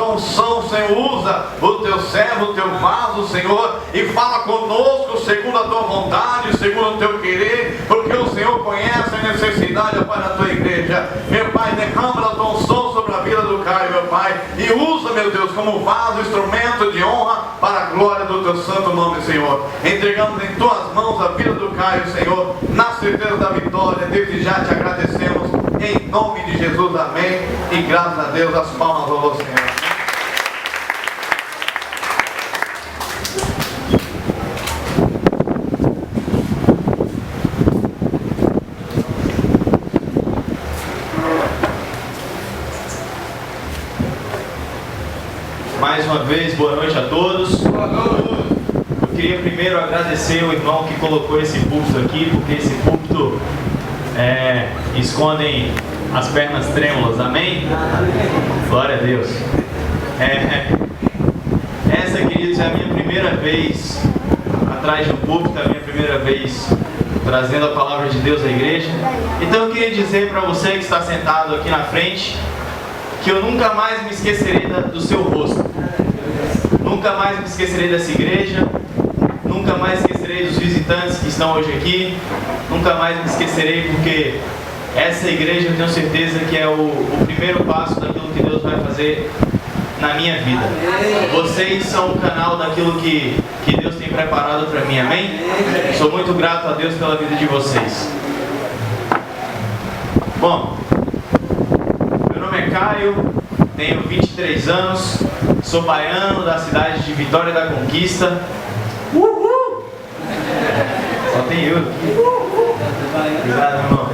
tua unção, Senhor, usa o teu servo, o teu vaso, Senhor, e fala conosco segundo a tua vontade, segundo o teu querer, porque o Senhor conhece a necessidade, ó Pai, da tua igreja. Meu Pai, derrama a tua unção sobre a vida do Caio, meu Pai, e usa, meu Deus, como vaso, instrumento de honra para a glória do teu santo nome, Senhor. Entregamos em tuas mãos a vida do Caio, Senhor, na certeza da vitória. Desde já te agradecemos, em nome de Jesus, amém. E graças a Deus, as palmas ao Senhor. Mais uma vez, boa noite a todos. Eu queria primeiro agradecer o irmão que colocou esse púlpito aqui, porque esse púlpito escondem as pernas trêmulas, amém? Glória a Deus. Essa, queridos, é a minha primeira vez atrás do púlpito, é a minha primeira vez trazendo a palavra de Deus à igreja. Então eu queria dizer para você que está sentado aqui na frente, que eu nunca mais me esquecerei do seu rosto. Nunca mais me esquecerei dessa igreja. Nunca mais esquecerei dos visitantes que estão hoje aqui. Nunca mais me esquecerei, porque essa igreja eu tenho certeza que é o primeiro passo daquilo que Deus vai fazer na minha vida. Vocês são o canal daquilo que Deus tem preparado para mim, amém? Sou muito grato a Deus pela vida de vocês. Bom, meu nome é Caio, tenho 23 anos, sou baiano da cidade de Vitória da Conquista. Uhul! Só tem eu aqui. Obrigado, irmão.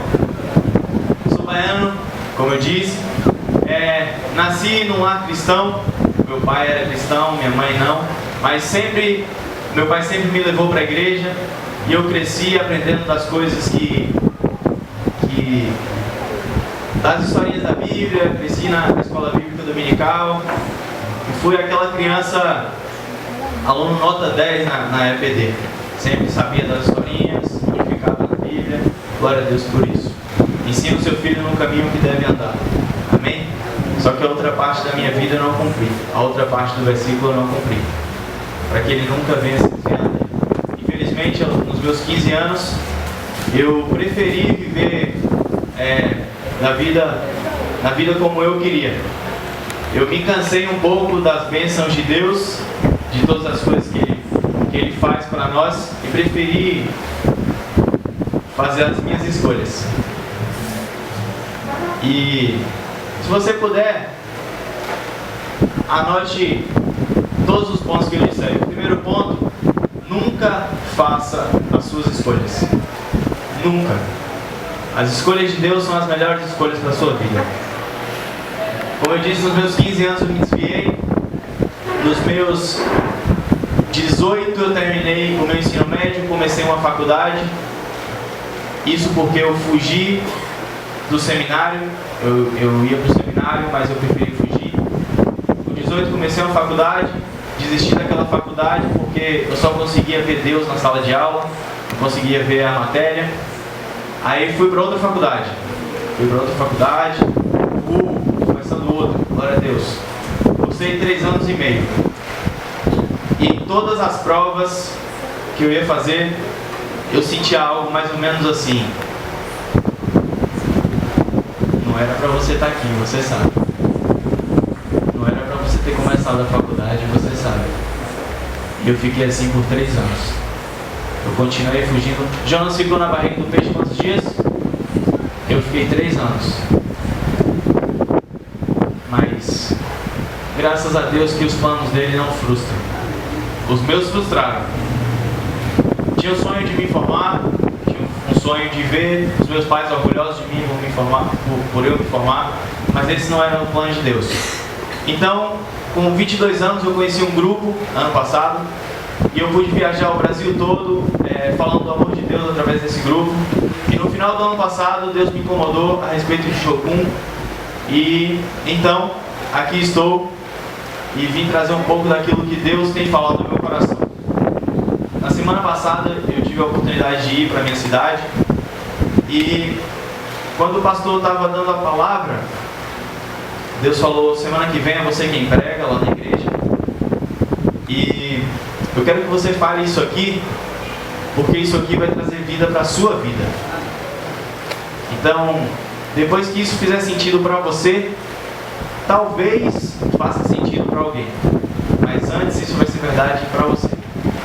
Sou baiano, como eu disse. Nasci num lar cristão. Meu pai era cristão, minha mãe não. Mas meu pai sempre me levou para a igreja. E eu cresci aprendendo das coisas das historinhas da Bíblia. Cresci na escola bíblica dominical. E fui aquela criança, aluno nota 10 na EPD. Sempre sabia das historinhas, glorificava na Bíblia. Glória a Deus por isso. Ensina o seu filho no caminho que deve andar. Amém? Só que a outra parte da minha vida eu não cumpri. A outra parte do versículo eu não cumpri. Para que ele nunca venha se desviar dele. Infelizmente, nos meus 15 anos, eu preferi viver na vida como eu queria. Eu me cansei um pouco das bênçãos de Deus, de todas as coisas que Ele faz para nós, e preferi fazer as minhas escolhas. E se você puder, anote todos os pontos que eu disse aí. O primeiro ponto: nunca faça as suas escolhas. Nunca. As escolhas de Deus são as melhores escolhas para a sua vida. Como eu disse, nos meus 15 anos eu me desviei. Nos meus 18 eu terminei o meu ensino médio, comecei uma faculdade. Isso porque eu fugi do seminário. Eu ia para o seminário, mas eu preferi fugir. Com 18 comecei uma faculdade, desisti daquela faculdade porque eu só conseguia ver Deus na sala de aula, não conseguia ver a matéria. Aí fui para outra faculdade. Começando outra, glória a Deus. Cursei 3 anos e meio. E todas as provas que eu ia fazer, eu sentia algo mais ou menos assim: não era para você estar aqui, você sabe. Não era para você ter começado a faculdade, você sabe. E eu fiquei assim por 3 anos. Eu continuei fugindo. Jonas ficou na barriga do peixe quantos dias? Eu fiquei 3 anos. Mas graças a Deus que os planos dele não frustram. Os meus frustraram. Tinha o sonho de me formar, tinha um sonho de ver os meus pais orgulhosos de mim por eu me formar, mas esse não era o plano de Deus. Então, com 22 anos eu conheci um grupo, ano passado, e eu pude viajar o Brasil todo, falando do amor de Deus através desse grupo. E no final do ano passado, Deus me incomodou a respeito de Jocum. E então, aqui estou e vim trazer um pouco daquilo que Deus tem falado no meu coração. Na semana passada, eu tive a oportunidade de ir para a minha cidade. E quando o pastor estava dando a palavra, Deus falou: semana que vem é você quem prega. prega lá na igreja. E eu quero que você fale isso aqui, porque isso aqui vai trazer vida para a sua vida. Então, depois que isso fizer sentido para você, talvez faça sentido para alguém, mas antes isso vai ser verdade para você.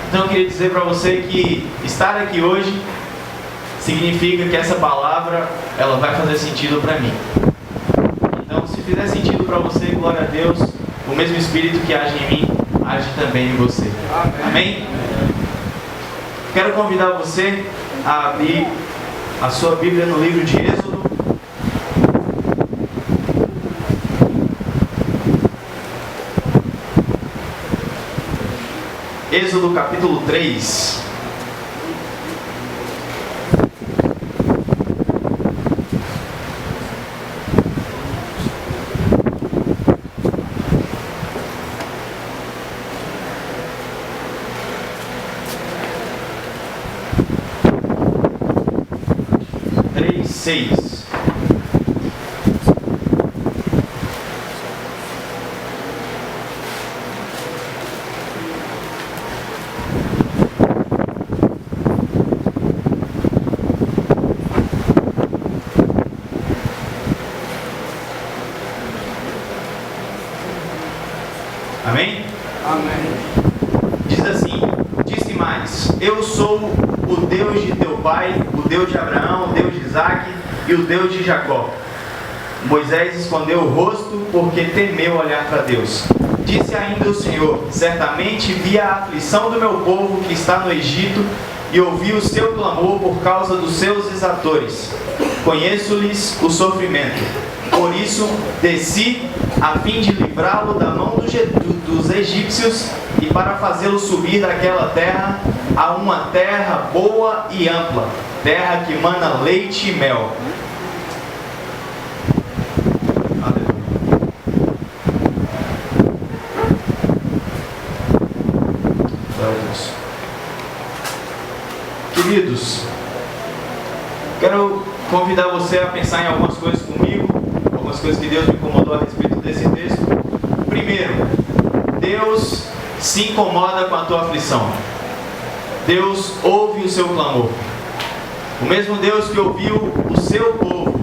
Então eu queria dizer para você que estar aqui hoje significa que essa palavra ela vai fazer sentido para mim. Então, se fizer sentido para você, glória a Deus, o mesmo Espírito que age em mim, age também em você. Amém? Quero convidar você a abrir a sua Bíblia no livro de Êxodo. Êxodo capítulo 3. Seis. Amém? Amém. Diz assim: disse mais: eu sou o Deus de teu pai, o Deus de Abraão, o Deus de Isaque e o Deus de Jacó. Moisés escondeu o rosto porque temeu olhar para Deus. Disse ainda o Senhor: certamente vi a aflição do meu povo que está no Egito e ouvi o seu clamor por causa dos seus exatores. Conheço-lhes o sofrimento. Por isso desci a fim de livrá-lo da mão dos egípcios e para fazê-lo subir daquela terra a uma terra boa e ampla, terra que mana leite e mel. Queridos, quero convidar você a pensar em algumas coisas comigo, algumas coisas que Deus me incomodou a respeito desse texto. Primeiro, Deus se incomoda com a tua aflição. Deus ouve o seu clamor. O mesmo Deus que ouviu o seu povo,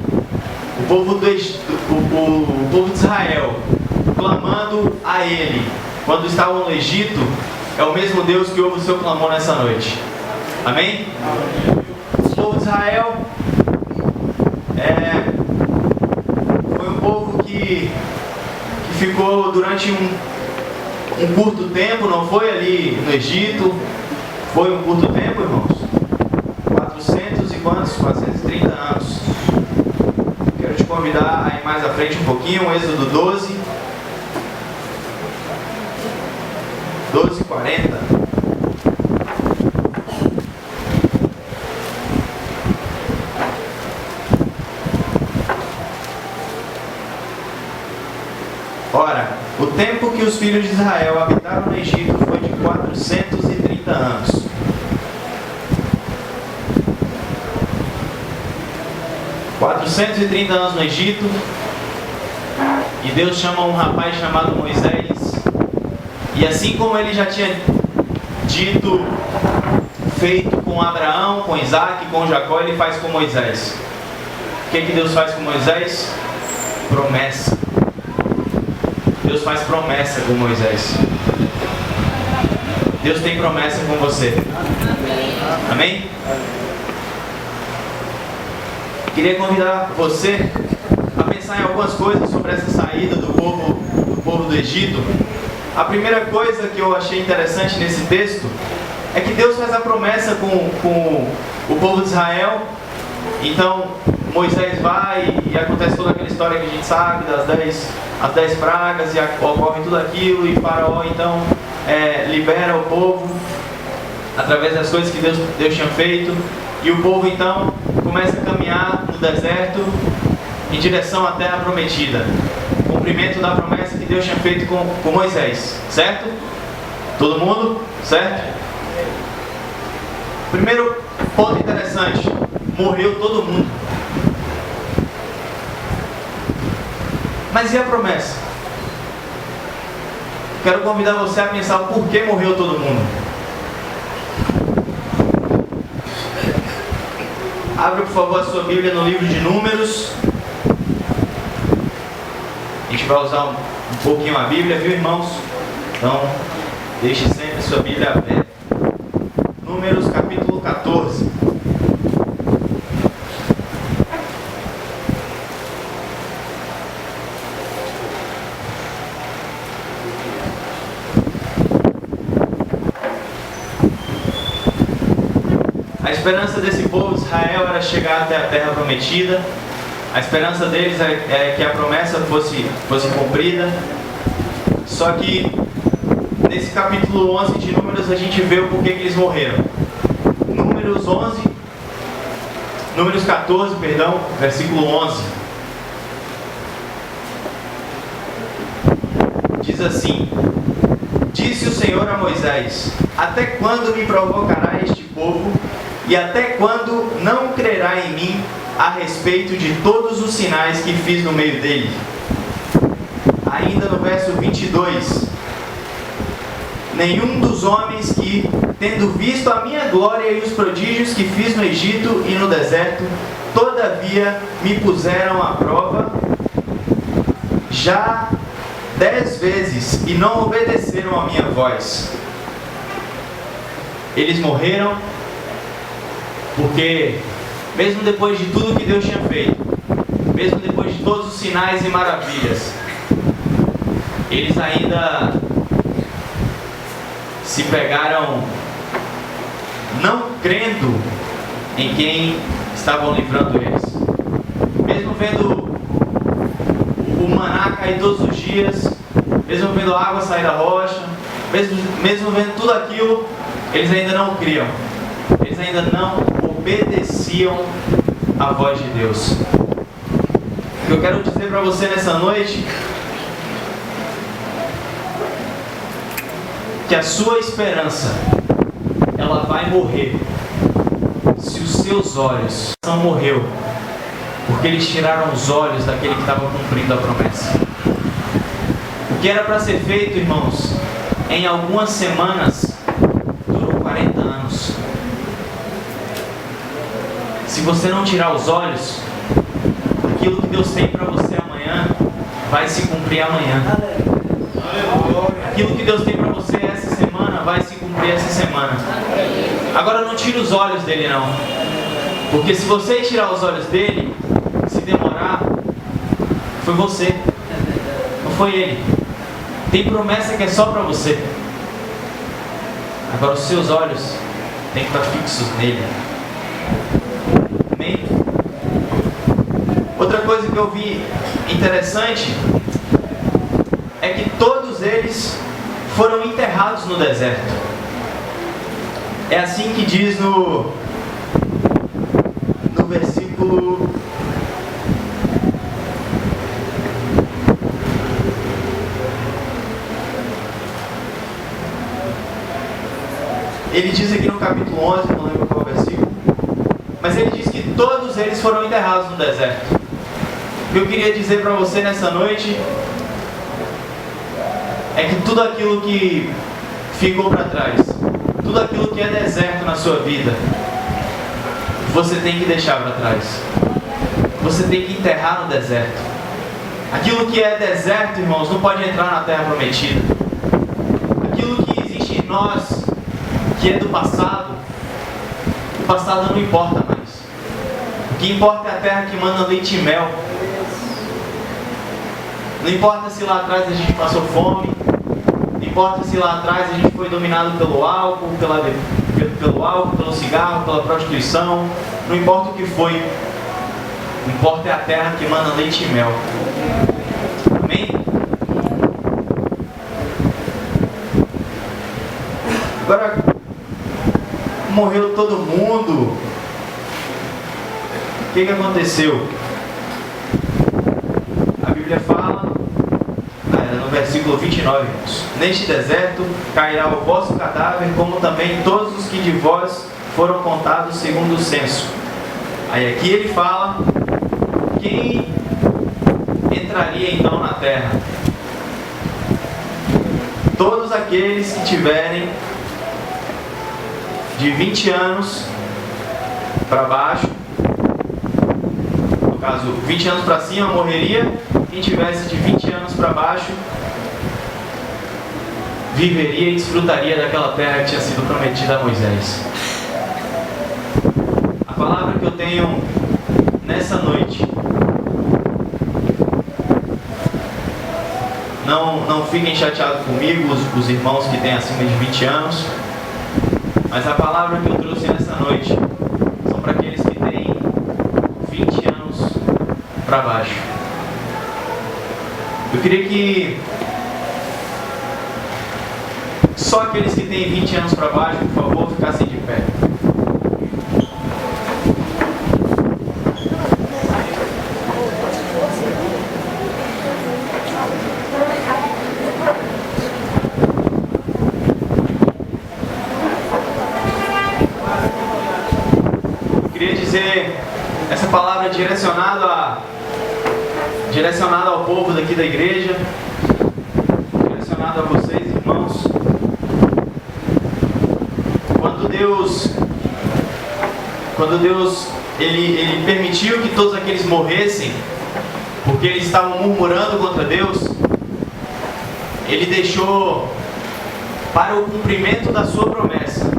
o povo de Israel, clamando a Ele quando estavam no Egito, é o mesmo Deus que ouve o seu clamor nessa noite. Amém? O povo de Israel foi um povo que ficou durante um curto tempo, não foi ali no Egito, foi um curto tempo, irmãos, 430 anos. Quero te convidar a ir mais à frente um pouquinho, Êxodo 12, 40. Ora, o tempo que os filhos de Israel habitaram no Egito foi de 430 anos. Anos no Egito, e Deus chama um rapaz chamado Moisés, e assim como ele já tinha dito, feito com Abraão, com Isaque, com Jacó, ele faz com Moisés. O que Deus faz com Moisés? Promessa. Deus faz promessa com Moisés. Deus tem promessa com você. Amém? Queria convidar você a pensar em algumas coisas sobre essa saída do povo do Egito. A primeira coisa que eu achei interessante nesse texto é que Deus faz a promessa com o povo de Israel. Então Moisés vai e acontece toda aquela história que a gente sabe as 10 pragas, e ocorre tudo aquilo, e Faraó então libera o povo através das coisas que Deus tinha feito, e o povo então começa a caminhar no deserto em direção à terra prometida, cumprimento da promessa que Deus tinha feito com Moisés, certo? Todo mundo? Certo? Primeiro ponto interessante: morreu todo mundo. Mas e a promessa? quero convidar você a pensar o porquê morreu todo mundo. Abre, por favor, a sua Bíblia no livro de Números. A gente vai usar um pouquinho a Bíblia, viu, irmãos? Então, deixe sempre a sua Bíblia aberta. Números capítulo 14. A esperança desse povo de Israel era chegar até a terra prometida. A esperança deles é que a promessa fosse cumprida. Só que nesse capítulo 11 de Números a gente vê o porquê que eles morreram. Números 14, perdão, versículo 11. Diz assim: Disse o Senhor a Moisés: Até quando me provocará este povo? E até quando não crerá em mim a respeito de todos os sinais que fiz no meio dele? Ainda no verso 22. Nenhum dos homens que, tendo visto a minha glória e os prodígios que fiz no Egito e no deserto, todavia me puseram à prova já 10 vezes e não obedeceram a minha voz. Eles morreram porque, mesmo depois de tudo que Deus tinha feito, mesmo depois de todos os sinais e maravilhas, eles ainda se pegaram não crendo em quem estavam livrando eles. Mesmo vendo o maná cair todos os dias, mesmo vendo a água sair da rocha, mesmo vendo tudo aquilo, eles ainda não criam. Eles ainda não obedeciam à voz de Deus. O que eu quero dizer para você nessa noite, que a sua esperança, ela vai morrer se os seus olhos não morreu, porque eles tiraram os olhos daquele que estava cumprindo a promessa. O que era para ser feito, irmãos, em algumas semanas, durou 40 anos. Se você não tirar os olhos, aquilo que Deus tem para você amanhã vai se cumprir amanhã. Aquilo que Deus tem para você essa semana vai se cumprir essa semana. Agora não tire os olhos dele não, porque se você tirar os olhos dele, se demorar, foi você, não foi ele. Tem promessa que é só para você. Agora os seus olhos têm que estar fixos nele. Amém? Outra coisa que eu vi interessante é que todos eles foram enterrados no deserto. É assim que diz no versículo 11. Ele diz aqui no capítulo 11, não lembro qual versículo, mas ele diz que todos eles foram enterrados no deserto. O que eu queria dizer para você nessa noite é que tudo aquilo que ficou para trás, tudo aquilo que é deserto na sua vida, você tem que deixar para trás. Você tem que enterrar no deserto. Aquilo que é deserto, irmãos, não pode entrar na terra prometida. Aquilo que existe em nós, que é do passado, o passado não importa mais. O que importa é a terra que manda leite e mel. Não importa se lá atrás a gente passou fome, não importa se lá atrás a gente foi dominado pelo álcool, pelo cigarro, pela prostituição, não importa o que foi, o que importa é a terra que manda leite e mel. Amém? Agora, morreu todo mundo. O que aconteceu? A Bíblia fala, no versículo 29, neste deserto cairá o vosso cadáver, como também todos os que de vós foram contados segundo o censo. Aí aqui ele fala, quem entraria então na terra? todos aqueles que tiverem de 20 anos para baixo, no caso 20 anos para cima morreria, quem tivesse de 20 anos para baixo viveria e desfrutaria daquela terra que tinha sido prometida a Moisés. A palavra que eu tenho nessa noite, não fiquem chateados comigo, os irmãos que têm acima de 20 anos, mas a palavra que eu trouxe nessa noite são para aqueles que têm 20 anos para baixo. Eu queria que só aqueles que têm 20 anos para baixo, por favor, ficassem de pé. Eu queria dizer, essa palavra é direcionada ao povo daqui da igreja, direcionada a vocês, irmãos. Quando Deus ele permitiu que todos aqueles morressem, porque eles estavam murmurando contra Deus, Ele deixou para o cumprimento da sua promessa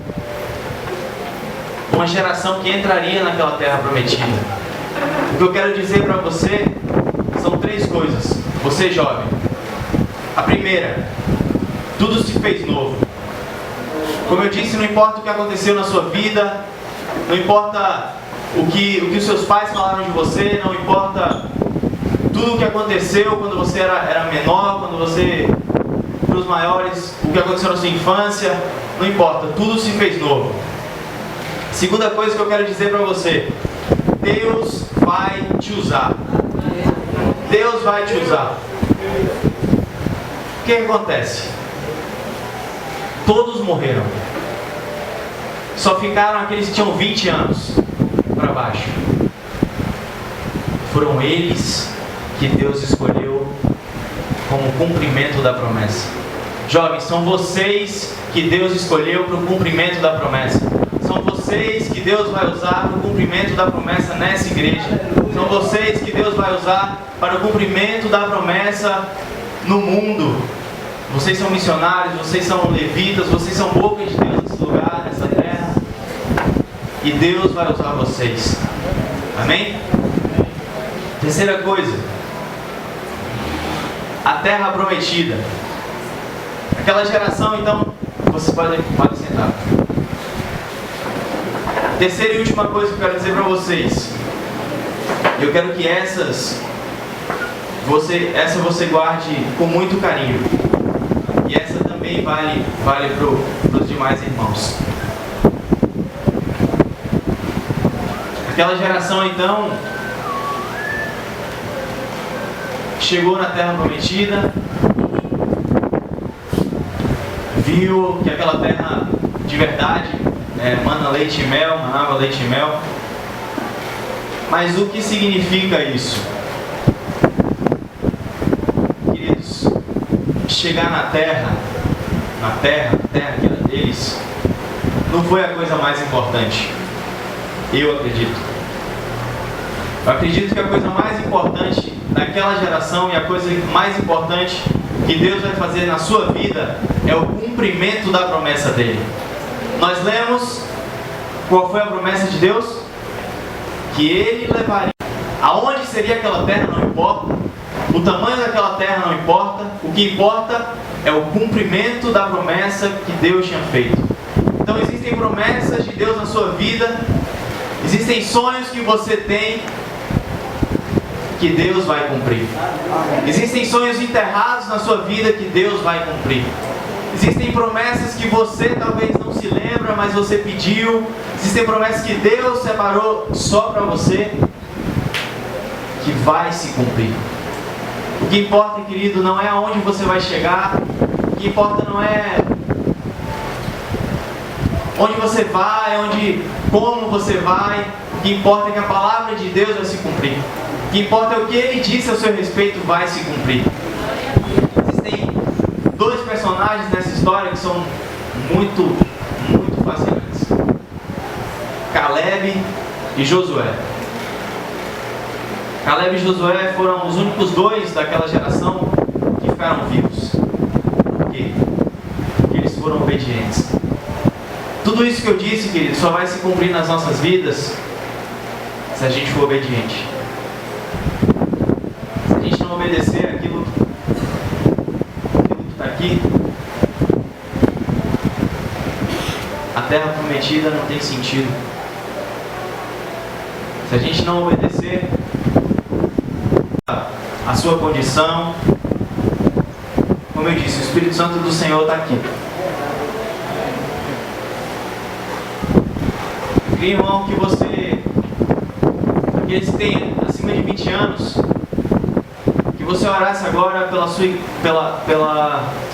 uma geração que entraria naquela terra prometida. O que eu quero dizer para você são 3 coisas. Você jovem, a primeira, tudo se fez novo. Como eu disse, não importa o que aconteceu na sua vida, não importa o que os seus pais falaram de você, não importa tudo o que aconteceu quando você era menor, quando você, para os maiores, o que aconteceu na sua infância, não importa, tudo se fez novo. Segunda coisa que eu quero dizer para você, Deus vai te usar. Deus vai te usar. O que acontece? Todos morreram. Só ficaram aqueles que tinham 20 anos para baixo. Foram eles que Deus escolheu como cumprimento da promessa. Jovens, são vocês que Deus escolheu para o cumprimento da promessa. São vocês que Deus vai usar para o cumprimento da promessa nessa igreja. São vocês que Deus vai usar para o cumprimento da promessa no mundo. Vocês são missionários, vocês são levitas, vocês são boca de Deus nesse lugar, nessa terra. E Deus vai usar vocês. Amém? Terceira coisa, a terra prometida. Aquela geração, então, você pode sentar. Terceira e última coisa que eu quero dizer para vocês. Eu quero que essa você guarde com muito carinho. E essa também vale para os demais irmãos. Aquela geração, então, chegou na terra prometida, viu que aquela terra de verdade mana leite e mel, manava leite e mel. Mas o que significa isso? Queridos, chegar na terra que era deles, não foi a coisa mais importante. Eu acredito. Eu acredito que a coisa mais importante naquela geração e a coisa mais importante que Deus vai fazer na sua vida é o cumprimento da promessa dele. Nós lemos qual foi a promessa de Deus? Que ele levaria. Aonde seria aquela terra não importa. O tamanho daquela terra não importa. O que importa é o cumprimento da promessa que Deus tinha feito. Então existem promessas de Deus na sua vida. Existem sonhos que você tem que Deus vai cumprir. Existem sonhos enterrados na sua vida que Deus vai cumprir. Existem promessas que você talvez não se lembra, mas você pediu. Existem promessas que Deus separou só para você, que vai se cumprir. O que importa, querido, não é aonde você vai chegar. O que importa não é onde você vai, como você vai. O que importa é que a palavra de Deus vai se cumprir. O que importa é o que Ele disse a seu respeito vai se cumprir. Existem 2 personagens personagens nessa história que são muito fascinantes: Caleb e Josué. Caleb e Josué foram os únicos dois daquela geração que ficaram vivos. Por quê? Porque eles foram obedientes. Tudo isso que eu disse, querido, só vai se cumprir nas nossas vidas se a gente for obediente. Se a gente não obedecer aquilo que está aqui, a terra prometida não tem sentido. Se a gente não obedecer a sua condição, como eu disse, o Espírito Santo do Senhor está aqui. Eu queria, irmão, que aqueles que têm acima de 20 anos, que você orasse agora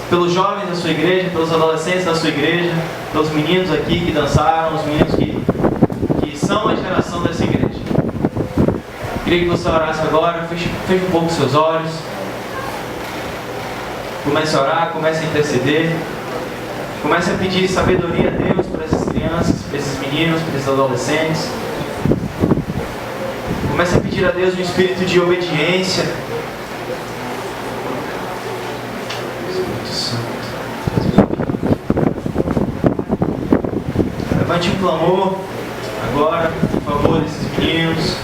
pelos jovens da sua igreja, pelos adolescentes da sua igreja, pelos meninos aqui que dançaram, os meninos que são a geração dessa igreja. Queria que você orasse agora, feche um pouco os seus olhos, comece a orar, comece a interceder, comece a pedir sabedoria a Deus para essas crianças, para esses meninos, para esses adolescentes. Comece a pedir a Deus um espírito de obediência. Espírito Santo. Levante um clamor agora, por favor, desses meninos.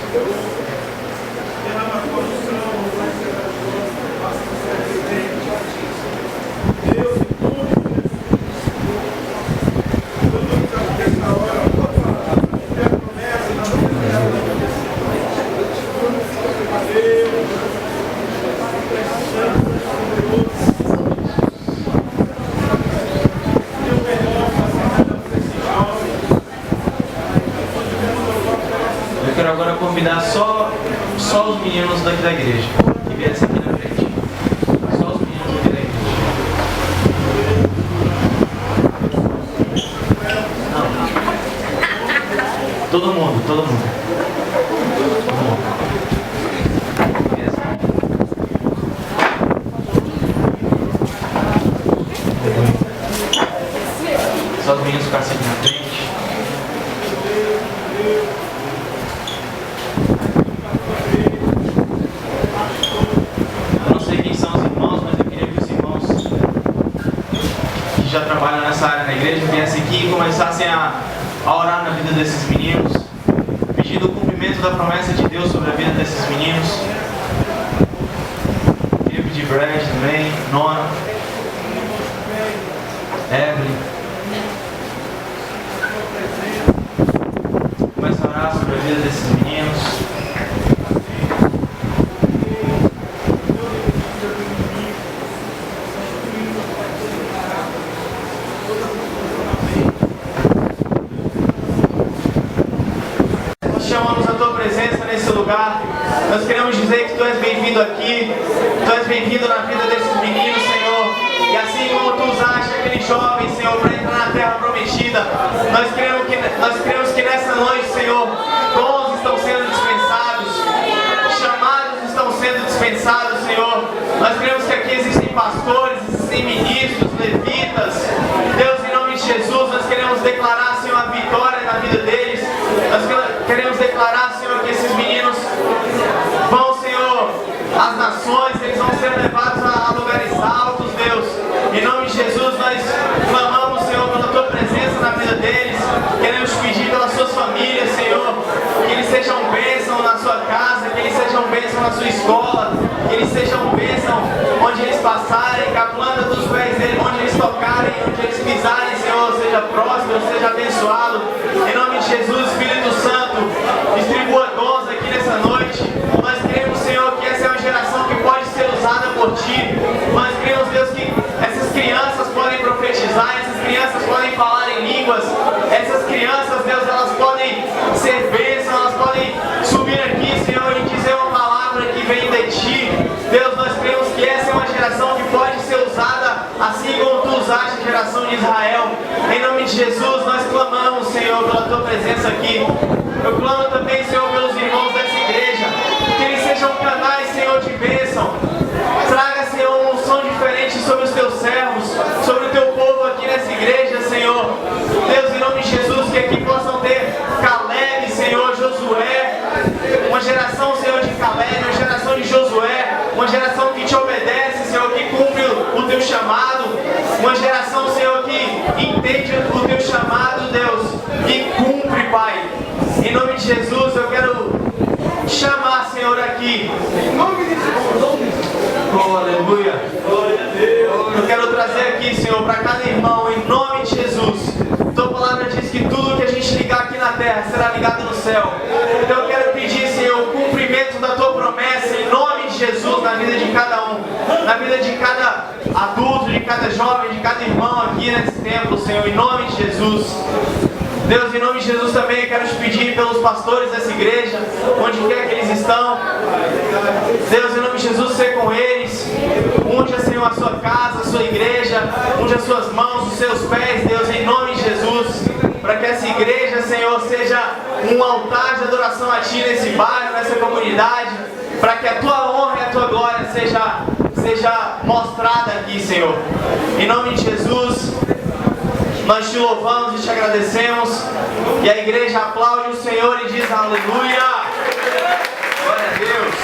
Eu quero agora convidar só os meninos daqui da igreja que viessem aqui na frente. Só os meninos daqui da igreja. Não. Todo mundo. Só os meninos ficassem aqui na frente. Eu não sei quem são os irmãos, mas eu queria que os irmãos que já trabalham nessa área na igreja viessem aqui e começassem a orar na vida desses meninos, pedindo o cumprimento da promessa de Deus sobre a vida desses meninos. Eu queria pedir Brad também, Nona, Evelyn. Comece a orar sobre a vida desses meninos. Nós chamamos a tua presença nesse lugar. Nós queremos dizer que tu és bem-vindo aqui. Tu és bem-vindo na vida desses meninos, Senhor. E assim como tu usaste aquele jovem, Senhor, para entrar na terra prometida, nós cremos que nessa noite, Senhor, dons estão sendo dispensados, chamados estão sendo dispensados, Senhor. Nós cremos que aqui existem pastores, existem ministros, levitas. Deus, em nome de Jesus, nós queremos declarar, Senhor, a vitória na vida deles. Nós queremos declarar, Senhor, que esses meninos vão, Senhor, às nações, eles vão ser levados a lugares altos, Deus. Em nome de Jesus, nós clamamos, Senhor, pela tua presença na vida deles. Queremos pedir pelas suas famílias, Senhor, que eles sejam bênção na sua casa, que eles sejam bênção na sua escola, que eles sejam bênção onde eles passarem, que a planta dos pés deles, onde eles tocarem, onde eles pisarem, Senhor, seja próspero, seja abençoado. Em nome de Jesus, Espírito Santo, distribua dons aqui nessa noite. Nós cremos, Senhor, que essa é uma geração que pode ser usada por Ti. Nós cremos, Deus, que essas crianças podem profetizar, essas crianças podem falar em línguas, essas crianças, Deus, elas podem ser bênçãos, elas podem subir aqui, Senhor, e dizer uma palavra que vem de Ti. Deus, nós cremos que essa é uma geração que pode ser usada assim como Tu usaste a geração de Israel. Em nome de Jesus, nós clamamos, Senhor, pela Tua presença aqui. Eu clamo também, Senhor, pelos irmãos dessa igreja, que eles sejam canais, Senhor, de bênção. Traga, Senhor, uma unção diferente sobre os Teus servos, sobre Em nome de Jesus, eu quero chamar, Senhor, aqui. Oh, aleluia. Eu quero trazer aqui, Senhor, para cada irmão, em nome de Jesus. Tua palavra diz que tudo que a gente ligar aqui na terra será ligado no céu. Então eu quero pedir, Senhor, o cumprimento da tua promessa, em nome de Jesus, na vida de cada um, na vida de cada adulto, de cada jovem, de cada irmão aqui nesse templo, Senhor, em nome de Jesus. Deus, em nome de Jesus também eu quero te pedir pelos pastores dessa igreja, onde quer que eles estão. Deus, em nome de Jesus, seja com eles. Unja, Senhor, a sua casa, a sua igreja. Unja as suas mãos, os seus pés, Deus, em nome de Jesus. Para que essa igreja, Senhor, seja um altar de adoração a Ti nesse bairro, nessa comunidade. Para que a Tua honra e a Tua glória seja mostrada aqui, Senhor. Em nome de Jesus. Nós te louvamos e te agradecemos. E a igreja aplaude o Senhor e diz aleluia. Glória a Deus.